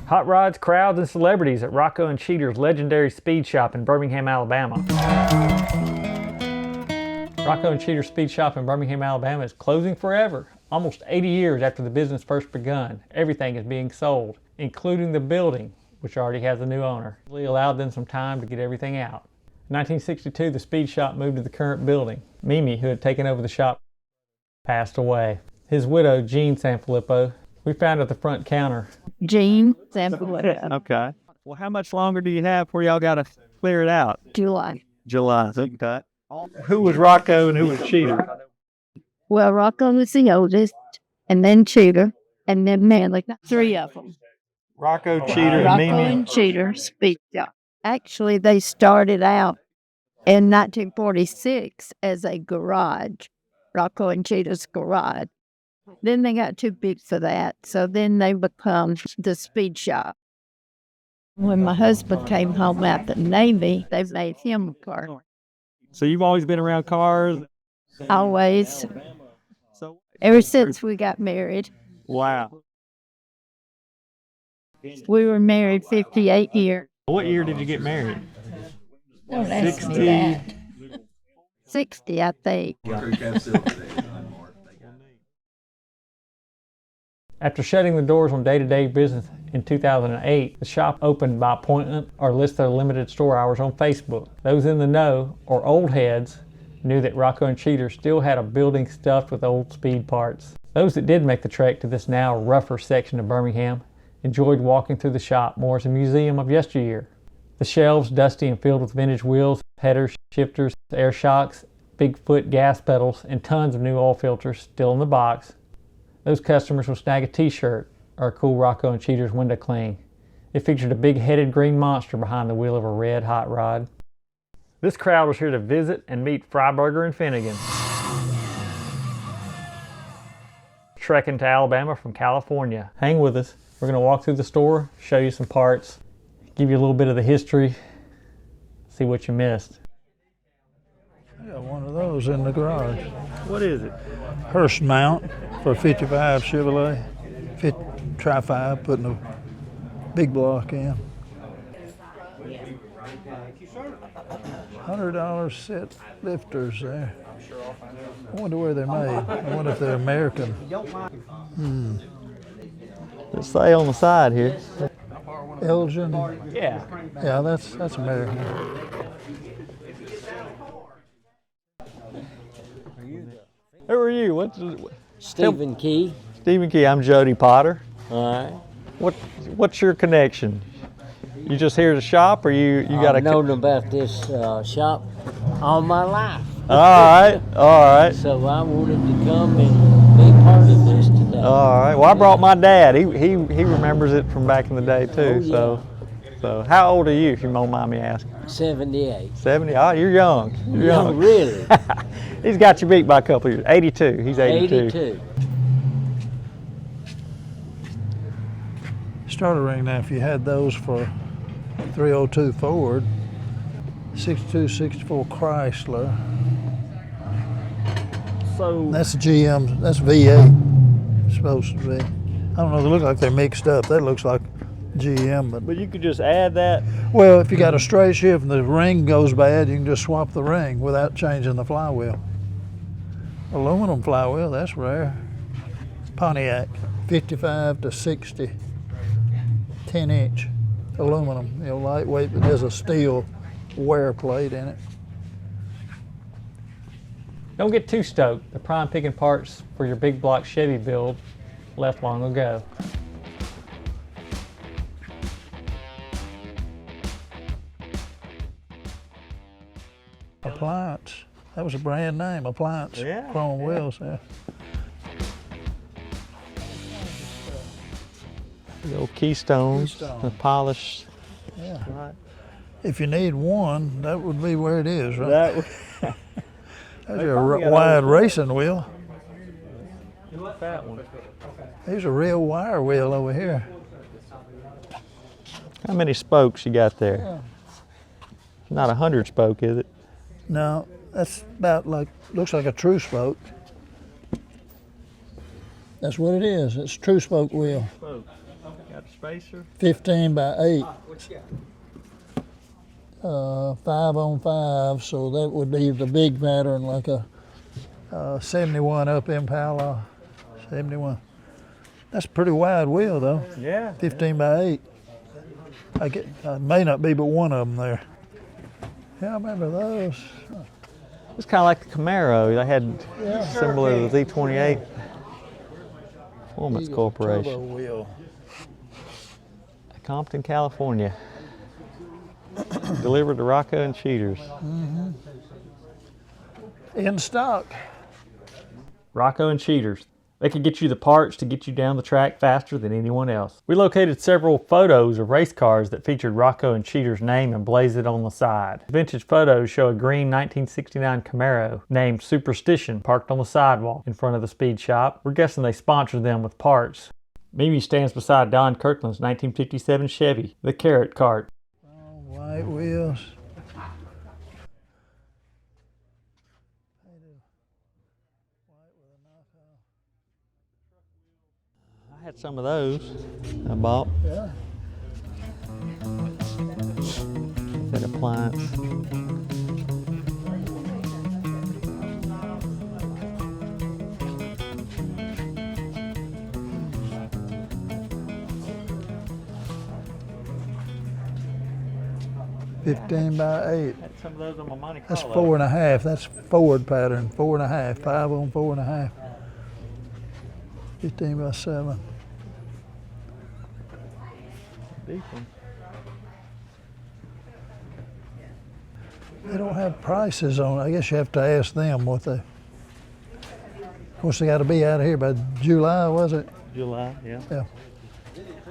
Hot rods, crowds, and celebrities at Rocco Cheater's legendary speed shop in Birmingham, Alabama. Rocco Cheater's speed shop in Birmingham, Alabama is closing forever. Almost 80 years after the business first begun, everything is being sold, including the building, which already has a new owner. We allowed them some time to get everything out. In 1962, the speed shop moved to the current building. Mimi, who had taken over the shop, passed away. His widow, Jean Sanfilippo, we found at the front counter. Jean Sanfilippo. Okay. Well, how much longer do you have before y'all got to clear it out? July. July. Okay. Who was Rocco and who was Cheater? Well, Rocco was the oldest, and then Cheater, and then Manley. Three of them. Rocco, Cheater, and Rocco Mimi. and Cheater speed shop. Actually, they started out in 1946 as a garage, Rocco and Cheater's garage. Then they got too big for that, so then they become the speed shop. When my husband came home out the Navy, they made him a car. So you've always been around cars? Always, So ever since we got married. wow. We were married 58 years. What year did you get married? Don't ask me that. 60, I think. After shutting the doors on day-to-day business in 2008, the shop opened by appointment or listed their limited store hours on Facebook. Those in the know, or old heads, knew that Rocco and Cheater still had a building stuffed with old speed parts. Those that did make the trek to this now rougher section of Birmingham enjoyed walking through the shop more as a museum of yesteryear. The shelves, dusty and filled with vintage wheels, headers, shifters, air shocks, Bigfoot gas pedals, and tons of new oil filters still in the box. Those customers will snag a t-shirt or a cool Rocco and Cheater's window cling. It featured a big-headed green monster behind the wheel of a red hot rod. This crowd was here to visit and meet Freiburger and Finnegan. Trekking to Alabama from California. Hang with us. We're going to walk through the store, show you some parts, give you a little bit of the history, see what you missed. I got one of those in the garage. What is it? Hearst mount for a 55 Chevrolet. Tri-5, putting a big block in. $100 set lifters there. I wonder where they're made. I wonder if they're American. Let's say on the side here. Elgin. Yeah. Yeah, that's American. Who are you? Stephen Key. Stephen Key. I'm Jody Potter. All right. What's your connection? You just here to shop, or you got a? I've known about this shop all my life. All right. So I wanted to come and be part of this today. All right. Well, I brought my dad. He remembers it from back in the day too. Oh, yeah. So how old are you, if you don't mind me asking? 78. 70. Oh, you're young. You're young. Really? He's got you beat by a couple of years. 82. He's 82. 82. Starter ring now, if you had those for 302 Ford, 62, 64 Chrysler. So That's GM, that's V8, supposed to be. I don't know, they look like they're mixed up. That looks like GM, but you could just add that. well, if you got a straight shift and the ring goes bad, you can just swap the ring without changing the flywheel. Aluminum flywheel, that's rare. Pontiac, 55 to 60, 10-inch aluminum, lightweight, but there's a steel wear plate in it. Don't get too stoked. The prime picking parts for your big block Chevy build left long ago. Appliance, that was a brand name, Appliance. Yeah, Chrome wheels, yeah. The old keystones, Keystone. the polished. Yeah. Right. If you need one, that would be where it is, right? That, There's a wide racing wheel. that one. There's a real wire wheel over here. How many spokes you got there? Not 100 spoke, is it? No, that's about like, looks like a true spoke. That's what it is. It's a true spoke wheel. Got a spacer? 15 by 8. 5-on-5, so that would be the big pattern, like a 71 up Impala, 71. That's a pretty wide wheel though. Yeah. 15 by 8. I may not be but one of them there. Yeah, I remember those. It's kind of like the Camaro. They had similar to the Z28 Performance Corporation. Turbo wheel. Compton, California. Delivered to Rocco and Cheaters. In stock. Rocco and Cheaters. They can get you the parts to get you down the track faster than anyone else. We located several photos of race cars that featured Rocco and Cheater's name emblazoned on the side. Vintage photos show a green 1969 Camaro named Superstition parked on the sidewalk in front of the speed shop. We're guessing they sponsored them with parts. Mimi stands beside Don Kirkland's 1957 Chevy, the Carrot Cart. White wheels. I had some of those I bought. Yeah. That appliance. $15 by 8. Had some of those on my Monte That's Carlo. 4.5. That's Ford pattern. 4.5. 5 on 4.5. 15 by 7. Deep one. They don't have prices on it. I guess you have to ask them what they. Of course, they got to be out of here by July, was it? July, yeah. Yeah.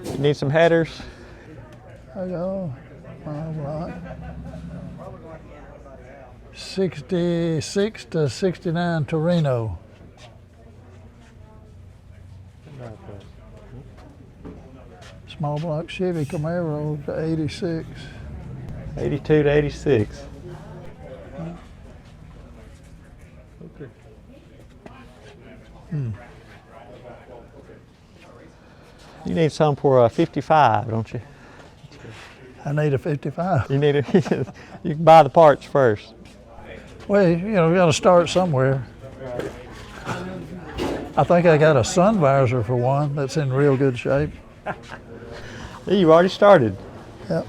You need some headers? I go. All right. 66 to 69 Torino. Small block Chevy Camaro to 86. 82 to 86. Okay. You need some for a 55, don't you? I need a 55. You need a, you can buy the parts first. Well, you know, we got to start somewhere. I think I got a sun visor for one that's in real good shape. You already started. Yep.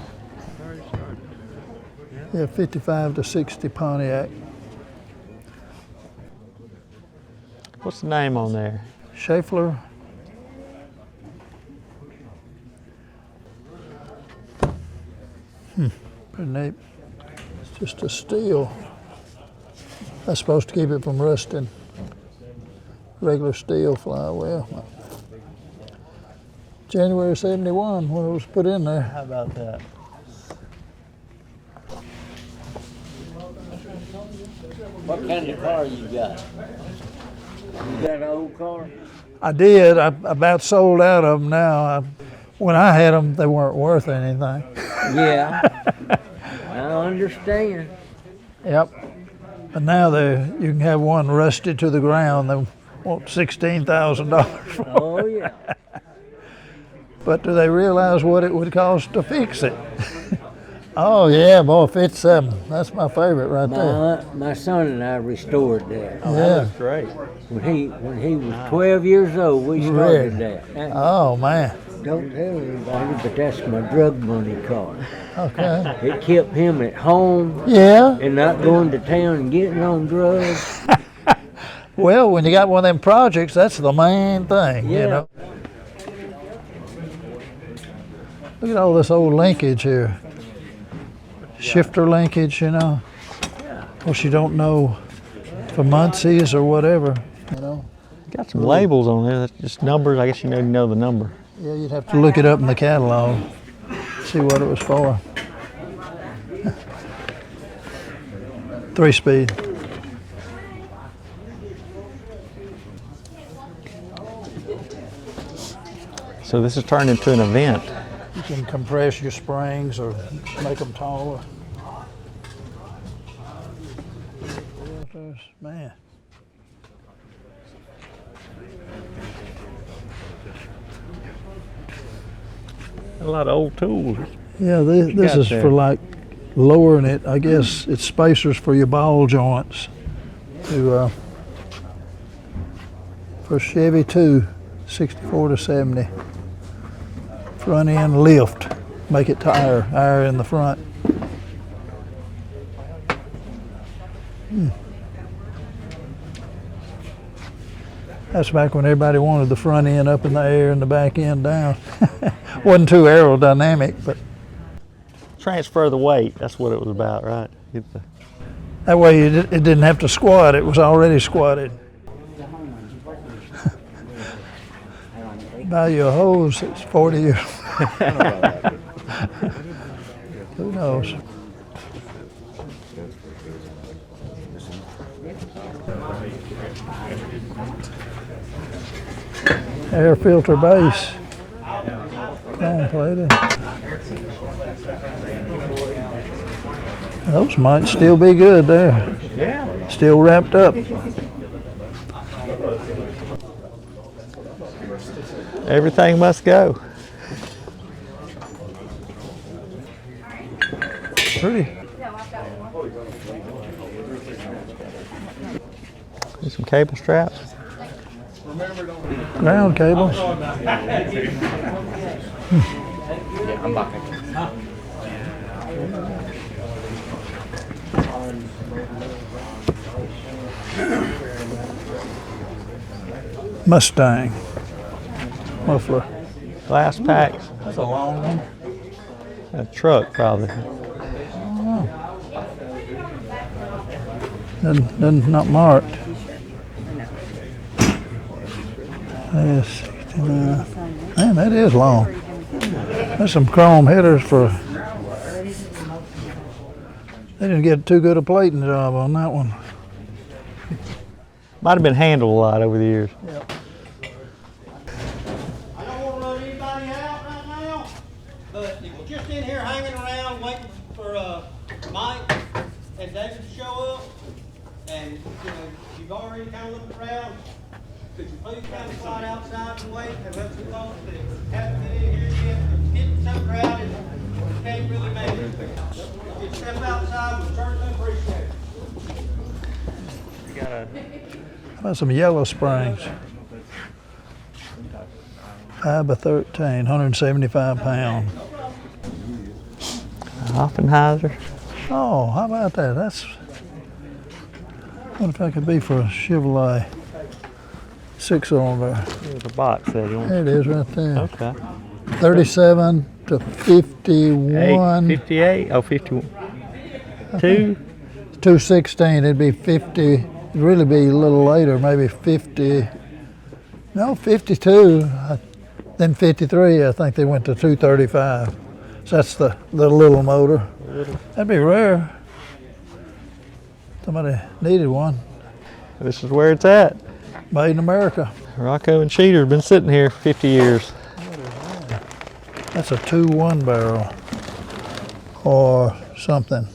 Yeah, 55 to 60 Pontiac. What's the name on there? Schaeffler. Pretty neat. It's just a steel. That's supposed to keep it from rusting. Regular steel flywheel. January 71 when it was put in there. How about that? What kind of car you got? You got an old car? I did. I about sold out of them now. When I had them, they weren't worth anything. Yeah. I understand. Yep. But now you can have one rusted to the ground. They want $16,000 for. Oh, yeah. But do they realize what it would cost to fix it? Oh yeah, boy, 57. That's my favorite right there. My son and I restored that. Oh, Yeah. that looks great. When he was 12 years old, we started that. Oh man. Don't tell anybody, but that's my drug money car. Okay. It kept him at home Yeah. and not going to town and getting on drugs. Well, when you got one of them projects, that's the main thing, Yeah. you know. Look at all this old linkage here. Shifter linkage, you know. Of course, you don't know for Muncie's or whatever, you know. Got some labels on there. That's just numbers. I guess you know the number. Yeah, you'd have to look it up in the catalog, see what it was for. 3-speed. So this is turned into an event. You can compress your springs or make them taller. Man. A lot of old tools. Yeah, this is for like lowering it. I guess it's spacers for your ball joints. To for Chevy 2, 64 to 70. Front end lift. Make it higher in the front. That's back when everybody wanted the front end up in the air and the back end down. Wasn't too aerodynamic, but Transfer the weight. That's what it was about, right? that way it didn't have to squat. It was already squatted. Buy you a hose that's 40 years. Who knows? Air filter base. Chrome plated. Those might still be good there. Yeah. Still wrapped up. Everything must go. Pretty. Need some cable straps. Ground cables. Mustang muffler. Glass packs. That's a long one. A truck, probably. Not marked. That's 69. Man, that is long. There's some chrome headers for. They didn't get too good a plating job on that one. Might have been handled a lot over the years. Yep. I don't want to run anybody out right now, but if we're just in here hanging around waiting for Mike and David to show up, and you've already kind of looked around, could you please kind of slide outside and wait and let some folks that haven't been in here yet, it's getting so crowded, you can't really make it. If you step outside, we'll certainly appreciate it. How about some yellow springs? 5 by 13, 175 pound. Offenheiser. Oh, how about that? That's. What if that could be for a Chevrolet 6-cylinder? There's a box there. There it is right there. Okay. 37 to 51. 58? Oh, 51. 2? 216, it'd be 50. It'd really be a little later, maybe 50. No, 52. Then 53, I think they went to 235. So that's the little motor. That'd be rare. Somebody needed one. This is where it's at. Made in America. Rocco and Cheater have been sitting here 50 years. That's a 2-1 barrel or something.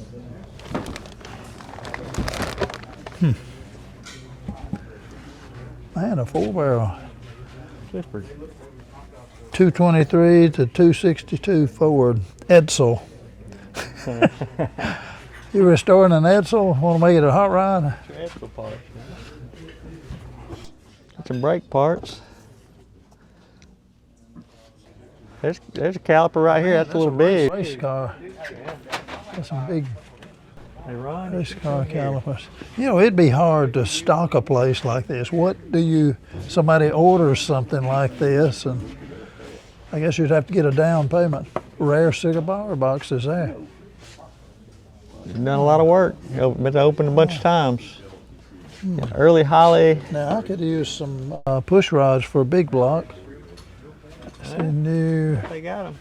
Man, a 4-barrel. Clifford. 223 to 262 Ford Edsel. You restoring an Edsel? Want to make it a hot rod? Some brake parts. There's a caliper right here. That's a little big. Race car. That's some big race car calipers. You know, it'd be hard to stock a place like this. What do you? Somebody orders something like this, and I guess you'd have to get a down payment. Rare cigar boxes there. You've done a lot of work. Been open a bunch of times. Early Holly. Now I could use some push rods for a big block. See, new. They got them.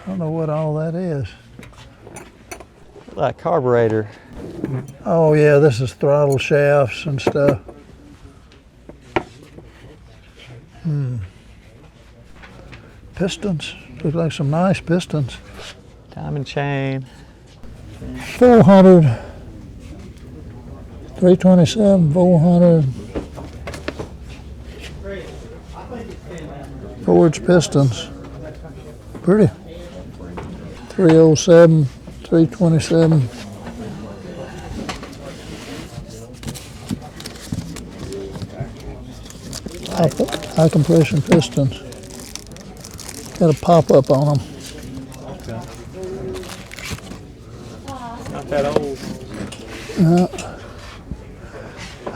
I don't know what all that is. Like carburetor. Oh yeah, this is throttle shafts and stuff. Pistons. Look like some nice pistons. Diamond chain. 400. 327, 400. Ford's pistons. Pretty. 307, 327. High compression pistons. Got a pop up on them. Not that old.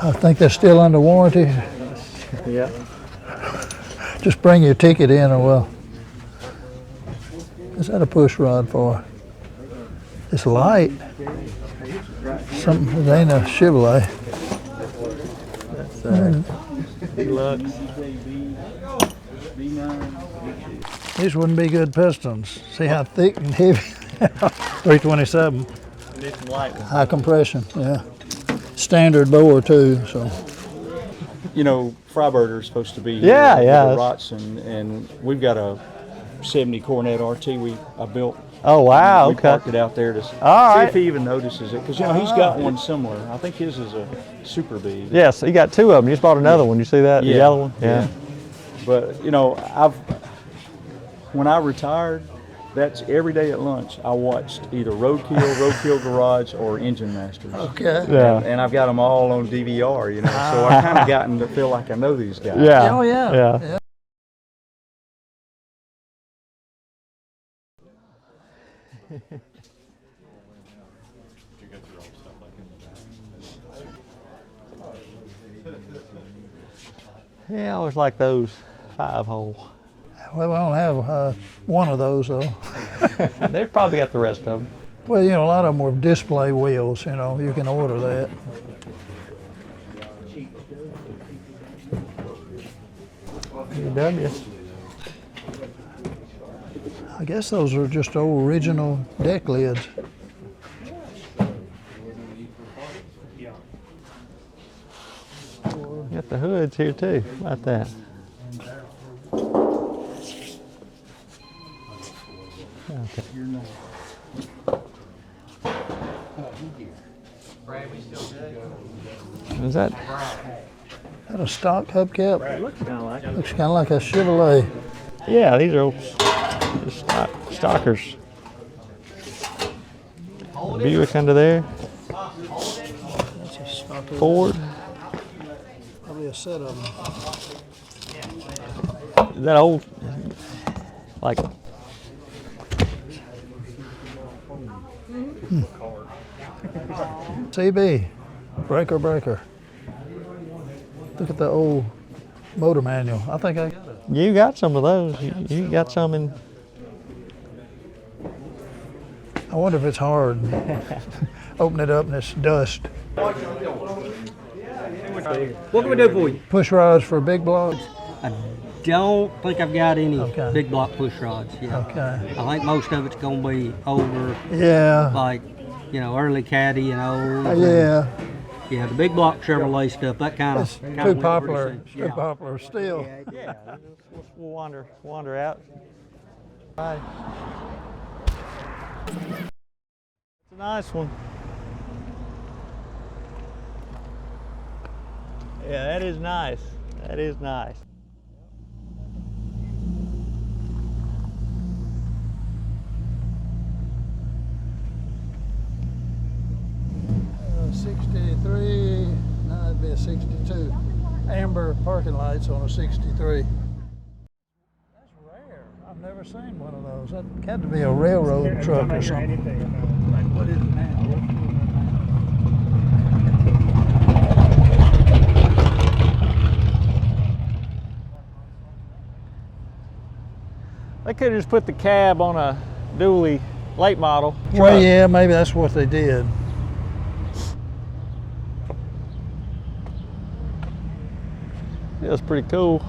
I think they're still under warranty. Yeah. Just bring your ticket in or well. Is that a push rod for? It's light. Something, it ain't a Chevrolet. Deluxe. These wouldn't be good pistons. See how thick and heavy. 327. High compression, yeah. Standard bore too, so. You know, Freiburger is supposed to be Yeah, yeah. the Rotsun, and we've got a 70 Cornet RT I built. Oh wow. We Okay. parked it out there to see right. if he even notices it, because you know he's got one similar. I think his is a Super B. Yes, you got two of them. You just bought another one. You see that? The Yeah, yellow one? Yeah. But you know, when I retired, that's every day at lunch. I watched either Roadkill Garage, or Engine Masters. Okay. Yeah. And I've got them all on DVR, you know. So I kind of gotten to feel like I know these guys. Yeah. Oh yeah. Yeah. Yeah, I always like those 5-hole. Well, we don't have one of those though. They've probably got the rest of them. Well, you know, a lot of them were display wheels, you know, you can order that. W. I guess those are just old original deck lids. Got the hoods here too. How about that? Is that? Is that a stock hubcap? Looks kind of like it. Looks kind of like a Chevrolet. Yeah, these are old stockers. Buick under there. That's a stock. Ford. Probably a set of them. Is that old? Like. CB, breaker. Look at the old motor manual. I think I got it. You got some of those. You got some in. I wonder if it's hard. Open it up and it's dust. What can we do for you? Push rods for big blocks. I don't think I've got any Okay. big block push rods. Yeah. Okay. I think most of it's gonna be older, Yeah. like, you know, early Caddy and old. Yeah. Yeah, the big block Chevrolet stuff, that kind It's of. too popular. Too popular still. Yeah, we'll wander out. Right. It's a nice one. Yeah, that is nice. That is nice. 63, no, it'd be a 62. Amber parking lights on a 63. That's rare. I've never seen one of those. That had to be a railroad truck or something. What is it now? They could have just put the cab on a dually late model truck. Well, yeah, maybe that's what they did. It was pretty cool.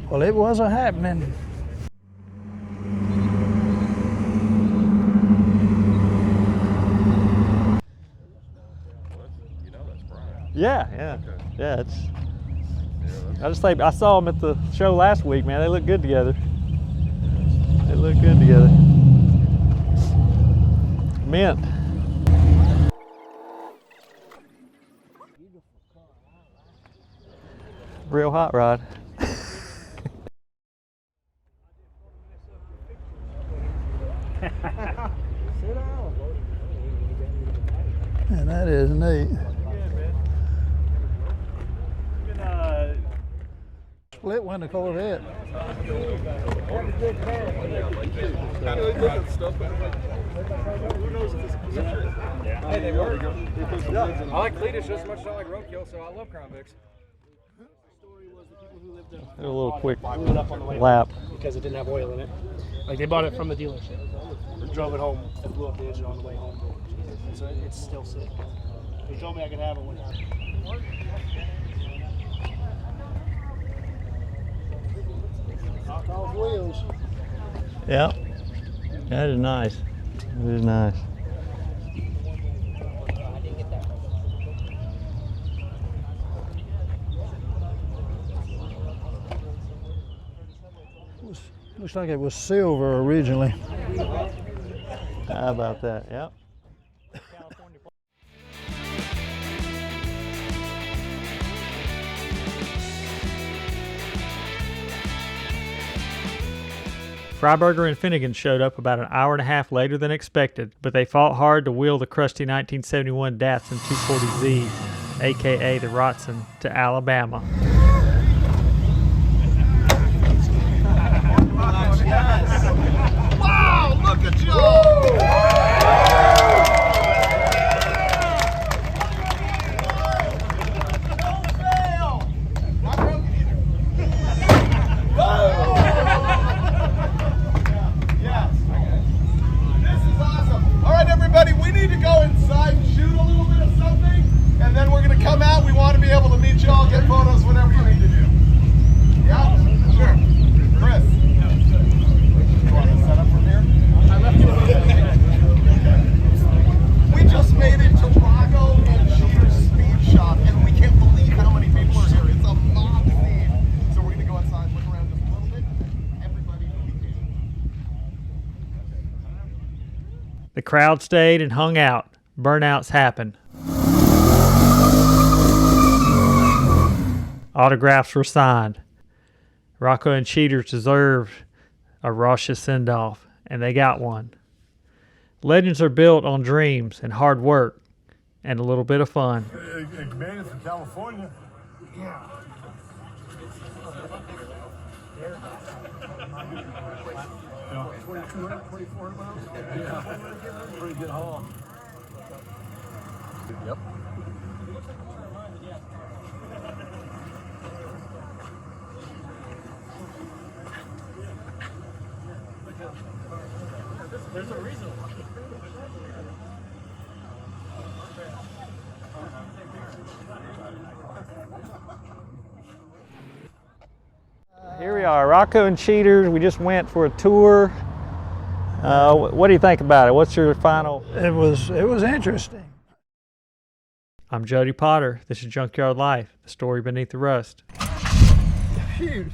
Well, it wasn't happening. Yeah. It's. I just think I saw them at the show last week, man. They look good together. Mint. Real hot rod. And that is neat. Split window Corvette. Hey, they work. I like Cletus just as much as I like Roadkill, so I love Crown Vics. A little quick blew it up on the way lap. because it didn't have oil in it. Like they bought it from the dealership, drove it home, and blew up the engine on the way home. So it's still sitting. They told me I could have it when. Knock off wheels. Yep. That is nice. It is nice. Looks like it was silver originally. How about that? Yep. Freiburger and Finnegan showed up about an hour and a half later than expected, but they fought hard to wheel the crusty 1971 Datsun 240Z, aka the Rotsun, to Alabama. Wow, look at you! We need to go inside and shoot a little bit of something, and then we're going to come out. We want to be able to meet y'all, get photos, whatever you need to do. Yeah? Sure. Chris. You want to set up from here? I left you We just made it to Rocco and Cheater's speed shop, and we can't believe how many people are here. It's a mob scene. So we're going to go outside, look around just a little bit. Everybody will be here. The crowd stayed and hung out. Burnouts happen. Autographs were signed. Rocco and Cheater deserved a raucous send-off, and they got one. Legends are built on dreams and hard work and a little bit of fun. Man, it's from California. Yeah. Yeah. 2,200, 2,400 miles? Yeah. Pretty good haul. Yep. There's a reason. Here we are, Rocco and Cheater. We just went for a tour. What do you think about it? What's your final? It was interesting. I'm Jody Potter. This is Junkyard Life, the story beneath the rust. Shoot.